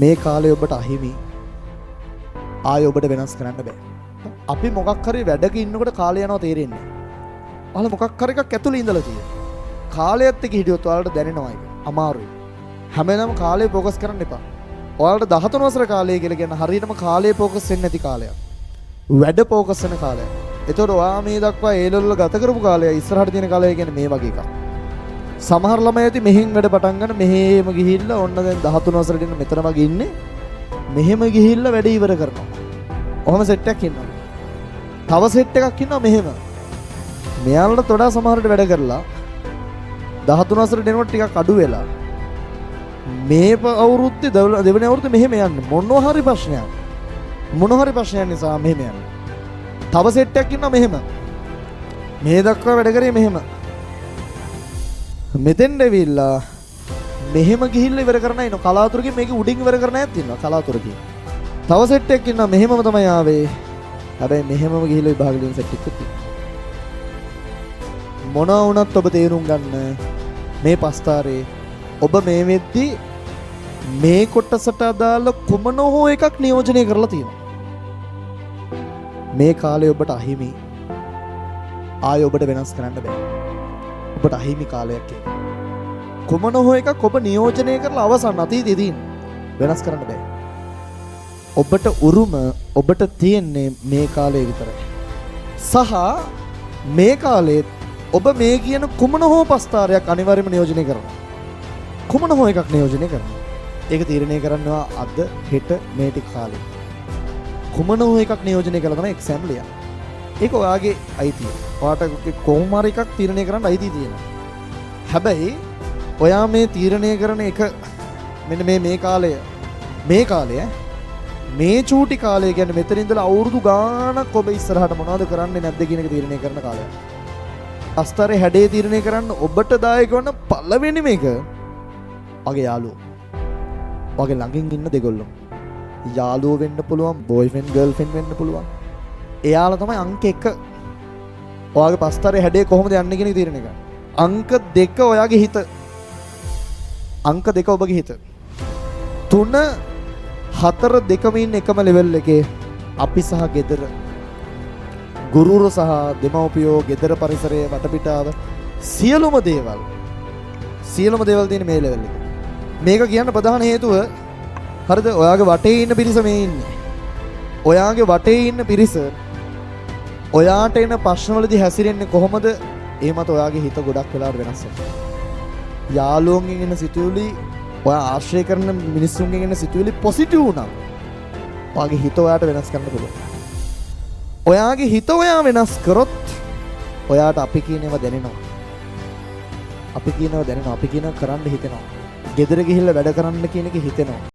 මේ කාලේ ඔබට අහිමි. ආයෙ ඔබට වෙනස් කරන්න බෑ. අපි මොකක් හරි වැඩක ඉන්නකොට කාලය යනවා තේරෙන්නේ නැහැ. ඔයාලා මොකක් හරි එකක් ඇතුළේ ඉඳලා තියෙනවා. කාලයත් එක්ක හිටියොත් ඔයාලට දැනෙනවා ඒක. අමාරුයි. හැමදාම කාලේ ફોකස් කරන්න එපා. ඔයාලට 13 වසර කාලය කියලා කියන හරියටම කාලේ ફોකස් වෙන්නේ නැති කාලයක්. වැඩ ફોකස් වෙන කාලයක්. ඒතකොට ඔයා මේ දක්වා ඒ ලෙවල් ගත කරපු කාලය ඉස්සරහට තියෙන කාලය කියන්නේ මේ වගේ එකක්. සමහර ළමයි ඇති මෙහෙන් වැඩ පටන් ගන්න මෙහෙම ගිහිල්ලා ඔන්න දැන් 13 වසරට ඉන්න මෙතන වගේ ඉන්නේ. මෙහෙම ගිහිල්ලා වැඩ ඉවර කරනවා. ඔහම සෙට් එකක් ඉන්නවා. තව සෙට් එකක් ඉන්නවා මෙහෙම. මෙයාලට වඩා සමහරට වැඩ කරලා 13 වසරට එනකොට ටිකක් අඩු වෙලා මේ අවුරුද්දේ දෙවෙනි අවුරුද්දේ මෙහෙම යන්නේ මොනවා හරි ප්‍රශ්නයක්. මොනවා හරි ප්‍රශ්නයක් නිසා මෙහෙම යන්නේ. තව සෙට් එකක් ඉන්නවා මෙහෙම. මේ දක්වා වැඩ කරේ මෙහෙම. මෙතෙන් දෙවිලා මෙහෙම ගිහිල්ලා ඉවර කරන්න ඉන්න කලාතුරකින් මේක උඩින් ඉවර කරන්න ඇත් ඉන්නවා කලාතුරකින්. තව සෙට් එකක් ඉන්නවා මෙහෙමම තමයි ආවේ. හැබැයි මෙහෙමම ගිහිල්ලා විභාග ලියන සෙට් එකක් තියෙනවා. මොනවා වුණත් ඔබ තේරුම් ගන්න මේ පස්තාරේ ඔබ මේ වෙද්දී මේ කොටසට අදාළ කුමන හෝ එකක් නියෝජනය කරලා තියෙනවා. මේ කාලේ ඔබට අහිමි. ආයෙ ඔබට වෙනස් කරන්න බෑ. ඔබට අහිමි කාලයක් ඒක. කුමන හෝ එකක් ඔබ නියෝජනය කරලා අවසන් අතීතයේදී වෙනස් කරන්න බෑ. ඔබට උරුම ඔබට තියෙන්නේ මේ කාලේ විතරයි. සහ මේ කාලේ ඔබ මේ කියන කුමන හෝ පස්තාරයක් අනිවාර්යයෙන්ම නියෝජනය කරනවා. කුමන හෝ එකක් නියෝජනය කරනවා. ඒක තීරණය කරනවා අද හෙට මේ ටික කාලේ. කුමන හෝ එකක් නියෝජනය කළා තමයි එක්සෑම් ලියන්නේ. ඒක ඔයාගේ අයිතිය. ඔයාට කොහොම හරි එකක් තීරණය කරන්න අයිතිය තියෙනවා. හැබැයි ඔයා මේ තීරණය කරන එක මෙන්න මේ කාලය මේ චූටි කාලය කියන්නේ මෙතන ඉඳලා අවුරුදු ගාණක් ඔබ ඉස්සරහට මොනවද කරන්නේ නැද්ද කියන එක තීරණය කරන කාලයක්. අස්තරේ හැඩේ තීරණය කරන්න ඔබට දායක වන පළවෙනි මේක වගේ යාළුවෝ. වගේ ළඟින් ඉන්න දෙගොල්ලෝ. යාළුවෝ වෙන්න පුළුවන්, බොයිෆ්‍රෙන්ඩ් ගර්ල්ෆ්‍රෙන්ඩ් වෙන්න පුළුවන්. එයාලා තමයි අංක 1. ඔයාගේ පස්තරේ හැඩේ කොහොමද යන්නේ කියන එක තීරණය කරන්නේ. අංක 2 ඔයාගේ හිත. අංක 2 ඔබගේ හිත. 3 4 දෙකම ඉන්න එකම ලෙවල් එකේ අපි සහ gedara ගුරුවරු සහ දෙමව්පියෝ gedara පරිසරයේ වටපිටාව සියලුම දේවල් තියෙන මේ ලෙවල් එකේ. මේක කියන්න ප්‍රධාන හේතුව හරිද ඔයාගේ වටේ ඉන්න පිරිස මේ ඉන්නේ. ඔයාගේ වටේ ඉන්න පිරිස ඔයාට එන ප්‍රශ්නවලදී හැසිරෙන්නේ කොහොමද? ඒ මත ඔයාගේ හිත ගොඩක් වෙලාවට වෙනස් වෙනවා. යාළුවන්ගෙන් එන සිතුවිලි ඔයා ආශ්‍රය කරන මිනිස්සුන්ගෙන් එන සිතුවිලි පොසිටිව් වුණා. ඔයාගේ හිත ඔයාට වෙනස් කරන්න පුළුවන්. ඔයාගේ හිත ඔයා වෙනස් කරොත් ඔයාට අපි කියනේවා දැනෙනවා. අපි කියනවා කරන්න හිතෙනවා. ගෙදර ගිහිල්ලා වැඩ කරන්න කියන එක හිතෙනවා.